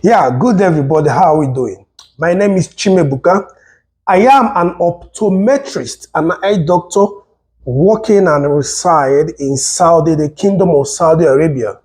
Yeah, good everybody. How are we doing? My name is Chimebuka. I am an optometrist, an eye doctor working and reside in Saudi, the Kingdom of Saudi Arabia.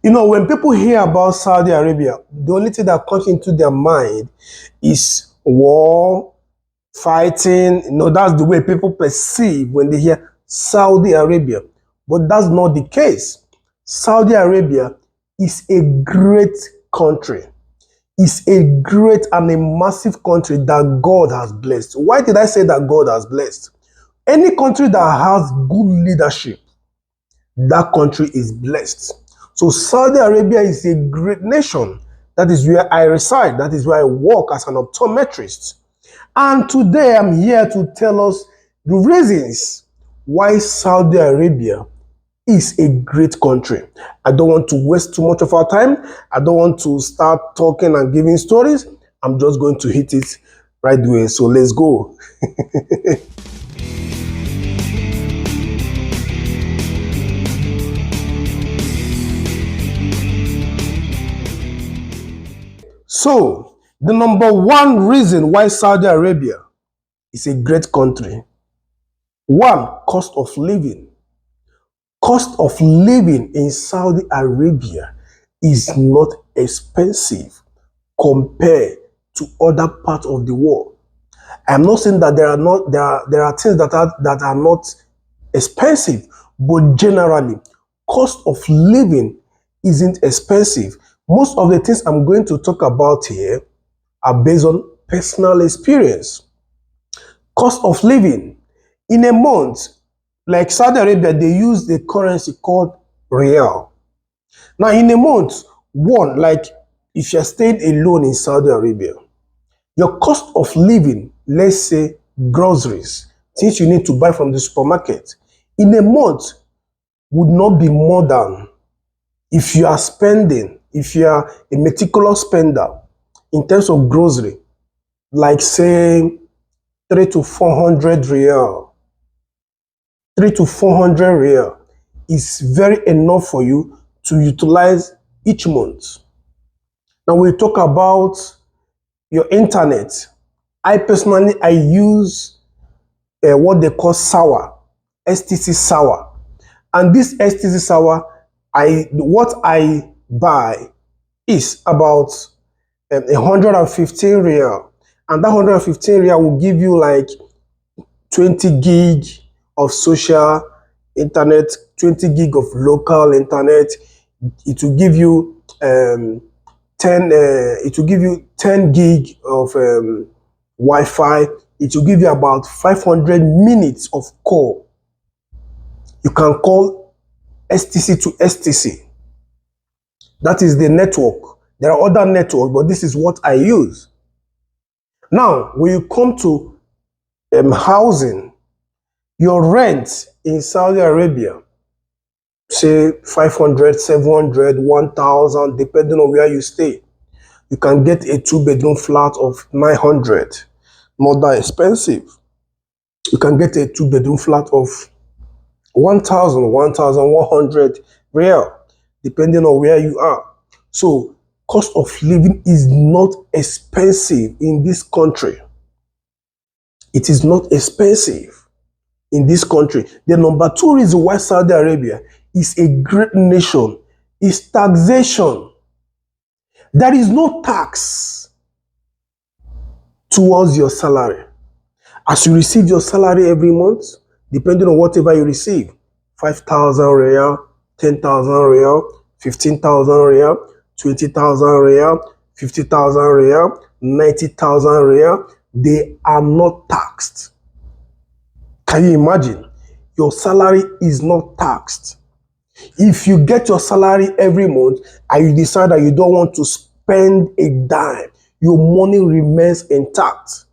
You know, when people hear about Saudi Arabia, the only thing that comes into their mind is war, fighting. That's the way people perceive when they hear Saudi Arabia. But that's not the case. Saudi Arabia is a great country. It's a great and a massive country that God has blessed. Why did I say that God has blessed? Any country that has good leadership, that country is blessed. So Saudi Arabia is a great nation. That is where I reside. That is where I work as an optometrist. And today I'm here to tell us the reasons why Saudi Arabia is a great country. I don't want to waste too much of our time. I don't want to start talking and giving stories. I'm just going to hit it right away. So let's go. So, the number one reason why Saudi Arabia is a great country. One, cost of living. Cost of living in Saudi Arabia is not expensive compared to other parts of the world. I'm not saying that there are things that are not expensive, but generally, cost of living isn't expensive. Most of the things I'm going to talk about here are based on personal experience. Cost of living in a month, like Saudi Arabia, they use the currency called real. Now, in a month, one, like if you're staying alone in Saudi Arabia, your cost of living, let's say groceries, things you need to buy from the supermarket, in a month would not be more than, if you are spending, if you are a meticulous spender in terms of grocery, like say 3 to 400 real. 3 to 400 real is very enough for you to utilize each month. Now we talk about your internet. I use what they call sour, STC sour. And this STC sour, what I buy is about 115 real. And that 115 real will give you like 20 gig of social internet, 20 gig of local internet. It will give you 10 gig of Wi-Fi. It will give you about 500 minutes of call. You can call STC to STC. That is the network. There are other networks, but this is what I use. Now, when you come to housing, your rent in Saudi Arabia, say 500, 700, 1,000, depending on where you stay. You can get a 2-bedroom flat of 900, not that expensive. You can get a 2-bedroom flat of 1,000, 1,100 real, depending on where you are. So, cost of living is not expensive in this country. It is not expensive in this country. The number two reason why Saudi Arabia is a great nation is taxation. There is no tax towards your salary. As you receive your salary every month, depending on whatever you receive, 5,000 real, 10,000 real, 15,000 real, 20,000 real, 50,000 real, 90,000 real, they are not taxed. Can you imagine? Your salary is not taxed. If you get your salary every month and you decide that you don't want to spend a dime, your money remains intact.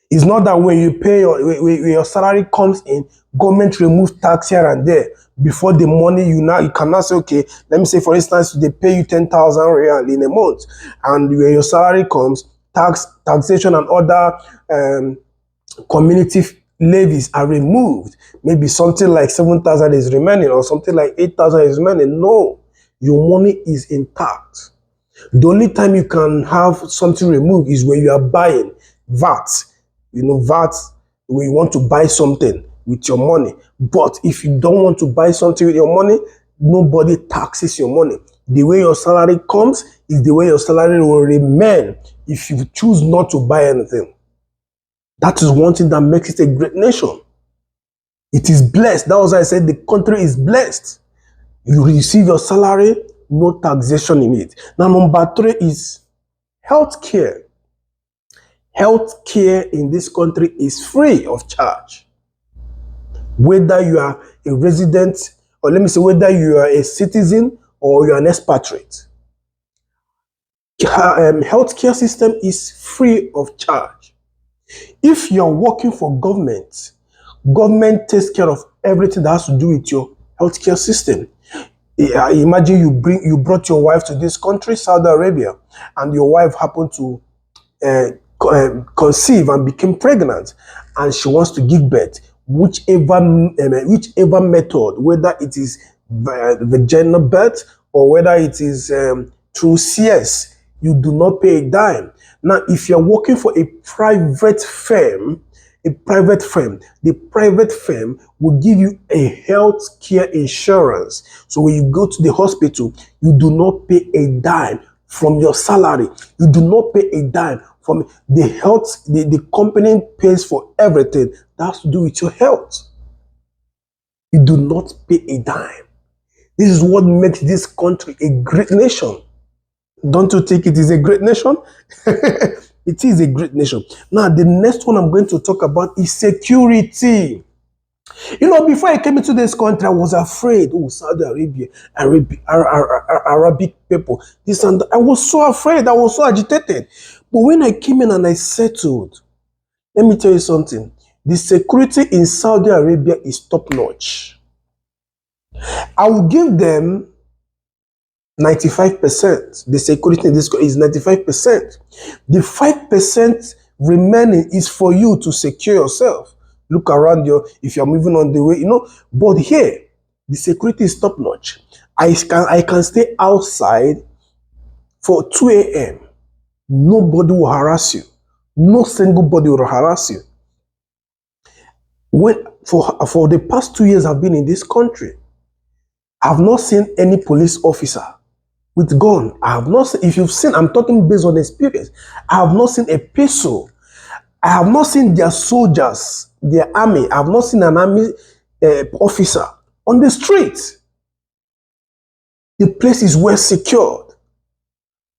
It's not that when you pay when your salary comes in, government removes tax here and there. Before the money you cannot say, okay, let me say for instance, they pay you 10,000 real in a month, and when your salary comes, taxation and other community levies are removed. Maybe something like 7,000 is remaining or something like 8,000 is remaining. No, your money is intact. The only time you can have something removed is when you are buying VAT. VAT, when you want to buy something with your money. But if you don't want to buy something with your money, nobody taxes your money. The way your salary comes is the way your salary will remain if you choose not to buy anything. That is one thing that makes it a great nation. It is blessed. That was why I said the country is blessed. You receive your salary, no taxation in it. Now, number 3 is healthcare. Healthcare in this country is free of charge. Whether you are a resident, or let me say, whether you are a citizen or you are an expatriate, healthcare system is free of charge. If you are working for government, government takes care of everything that has to do with your healthcare system. Imagine you brought your wife to this country, Saudi Arabia, and your wife happened to conceive and became pregnant, and she wants to give birth. Whichever method, whether it is vaginal birth or whether it is through CS, you do not pay a dime. Now, if you're working for a private firm, the private firm will give you a health care insurance. So when you go to the hospital, you do not pay a dime from your salary. You do not pay a dime from the health. The company pays for everything that has to do with your health. You do not pay a dime. This is what makes this country a great nation. Don't you think it is a great nation? It is a great nation. Now, the next one I'm going to talk about is security. Before I came into this country, I was afraid. Oh, Saudi Arabia, Arabic people, this and that. I was so afraid. I was so agitated. But when I came in and I settled, let me tell you something. The security in Saudi Arabia is top-notch. I will give them 95%. The security in this country is 95%. The 5% remaining is for you to secure yourself. Look around you if you're moving on the way, But here, the security is top notch. I can stay outside for 2 a.m. Nobody will harass you. No single body will harass you. For the past 2 years I've been in this country, I've not seen any police officer with gun. I have not seen, if you've seen, I'm talking based on experience. I have not seen a pistol. I have not seen their soldiers, their army. I have not seen an army officer on the street. The place is well secured.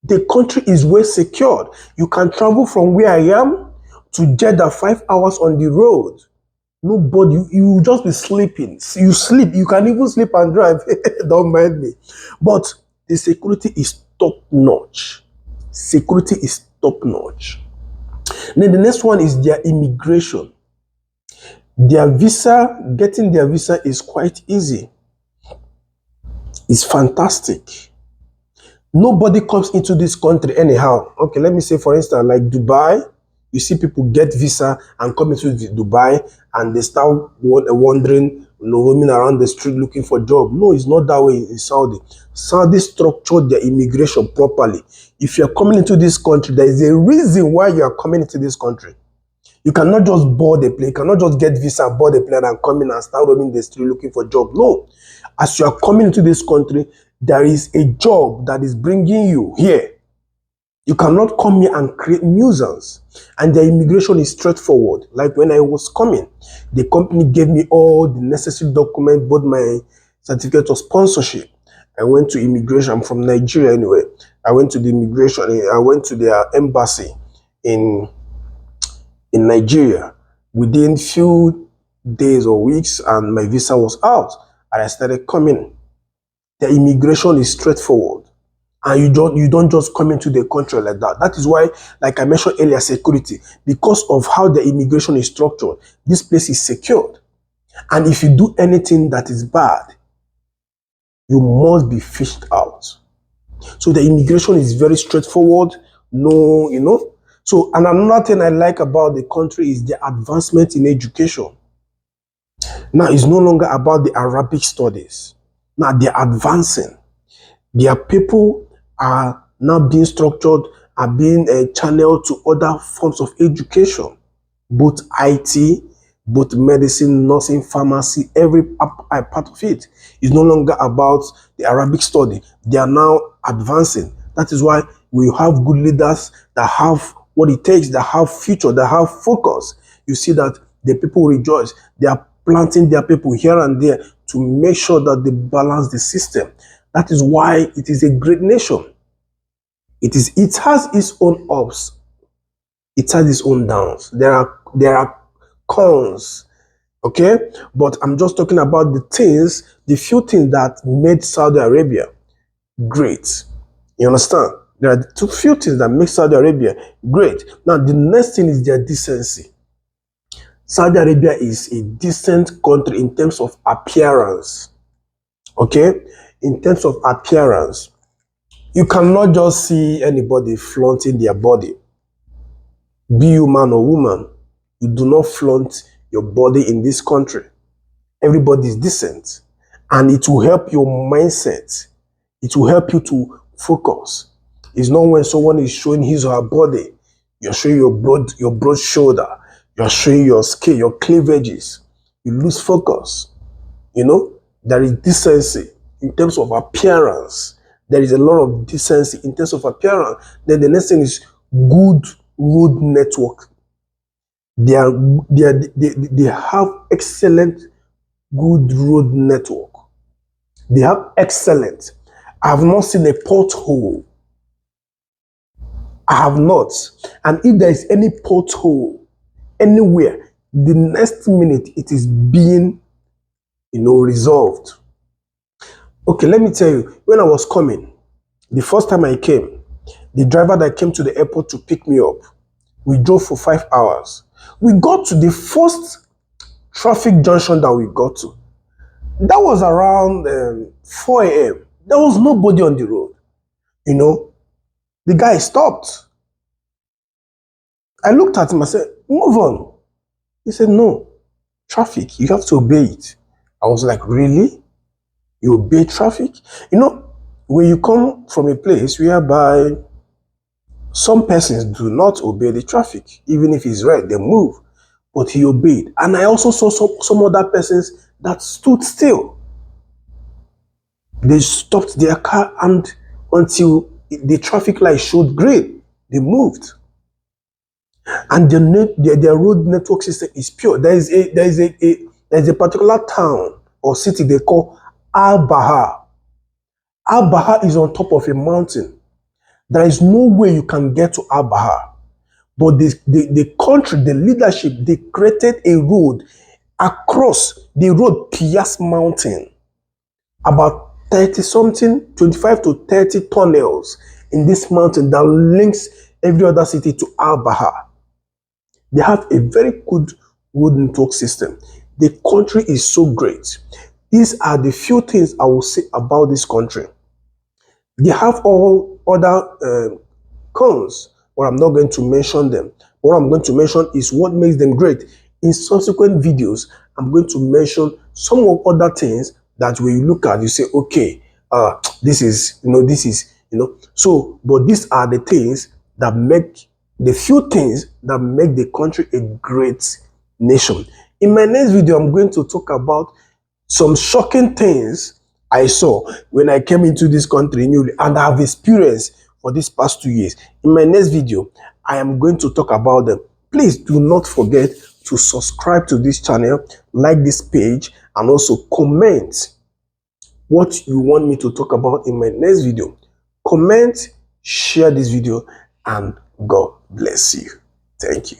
The country is well secured. You can travel from where I am to Jeddah 5 hours on the road. Nobody, you will just be sleeping. You sleep. You can even sleep and drive. Don't mind me. But the security is top notch. Security is top notch. Then the next one is their immigration. Getting their visa is quite easy. It's fantastic. Nobody comes into this country anyhow. Okay, let me say, for instance, like Dubai, you see people get visa and come into Dubai and they start wandering, roaming around the street looking for a job. No, it's not that way in Saudi. Saudi structured their immigration properly. If you're coming into this country, there is a reason why you are coming into this country. You cannot just board a plane. You cannot just get visa and board a plane and come in and start roaming the street looking for a job. No. As you are coming into this country, there is a job that is bringing you here. You cannot come here and create nuisance. And the immigration is straightforward. Like when I was coming, the company gave me all the necessary documents, both my certificate of sponsorship. I went to immigration. I'm from Nigeria anyway. I went to the immigration. I went to their embassy in Nigeria. Within few days or weeks, and my visa was out, and I started coming. The immigration is straightforward. And you don't just come into the country like that. That is why, like I mentioned earlier, security. Because of how the immigration is structured, this place is secured. And if you do anything that is bad, you must be fished out. So the immigration is very straightforward. No, So, and another thing I like about the country is the advancement in education. Now, it's no longer about the Arabic studies. Now, they're advancing. Their people are now being structured and being channeled to other forms of education, both IT, both medicine, nursing, pharmacy, every part of it is no longer about the Arabic study. They are now advancing. That is why we have good leaders that have what it takes, that have future, that have focus. You see that the people rejoice. They are planting their people here and there to make sure that they balance the system. That is why it is a great nation. It has its own ups, it has its own downs. There are cons, okay? But I'm just talking about the few things that made Saudi Arabia great. You understand? There are the few things that make Saudi Arabia great. Now, the next thing is their decency. Saudi Arabia is a decent country in terms of appearance. Okay? In terms of appearance, you cannot just see anybody flaunting their body. Be you man or woman, you do not flaunt your body in this country. Everybody is decent. And it will help your mindset. It will help you to focus. It's not when someone is showing his or her body, you're showing your broad shoulder, you're showing your skin, your cleavages. You lose focus. You know, there is decency in terms of appearance. There is a lot of decency in terms of appearance. Then the next thing is good road network. They have excellent good road network. They have excellent. I have not seen a pothole. I have not. And if there is any pothole anywhere, the next minute it is being, resolved. Okay, let me tell you, when I was coming, the first time I came, the driver that came to the airport to pick me up, we drove for 5 hours. We got to the first traffic junction that we got to. That was around 4 a.m. There was nobody on the road. The guy stopped. I looked at him, I said, move on. He said, no, traffic, you have to obey it. I was like, really? You obey traffic? When you come from a place whereby some persons do not obey the traffic, even if it's red, they move. But he obeyed. And I also saw some other persons that stood still. They stopped their car, and until the traffic light showed green, they moved. And their road network system is pure. There is a particular town or city they call Al-Bahar. Al-Bahar is on top of a mountain. There is no way you can get to Al-Bahar. But the country, the leadership, they created a road across the road Pias Mountain. About 30-something, 25 to 30 tunnels in this mountain that links every other city to Al-Bahar. They have a very good road network system. The country is so great. These are the few things I will say about this country. They have all other cons, but I'm not going to mention them. What I'm going to mention is what makes them great. In subsequent videos, I'm going to mention some of other things that when you look at, you say, okay, but these are the things that make, the few things that make the country a great nation. In my next video, I'm going to talk about some shocking things I saw when I came into this country newly and I have experienced for these past 2 years. In my next video, I am going to talk about them. Please do not forget to subscribe to this channel, like this page, and also comment what you want me to talk about in my next video. Comment, share this video, and God bless you. Thank you.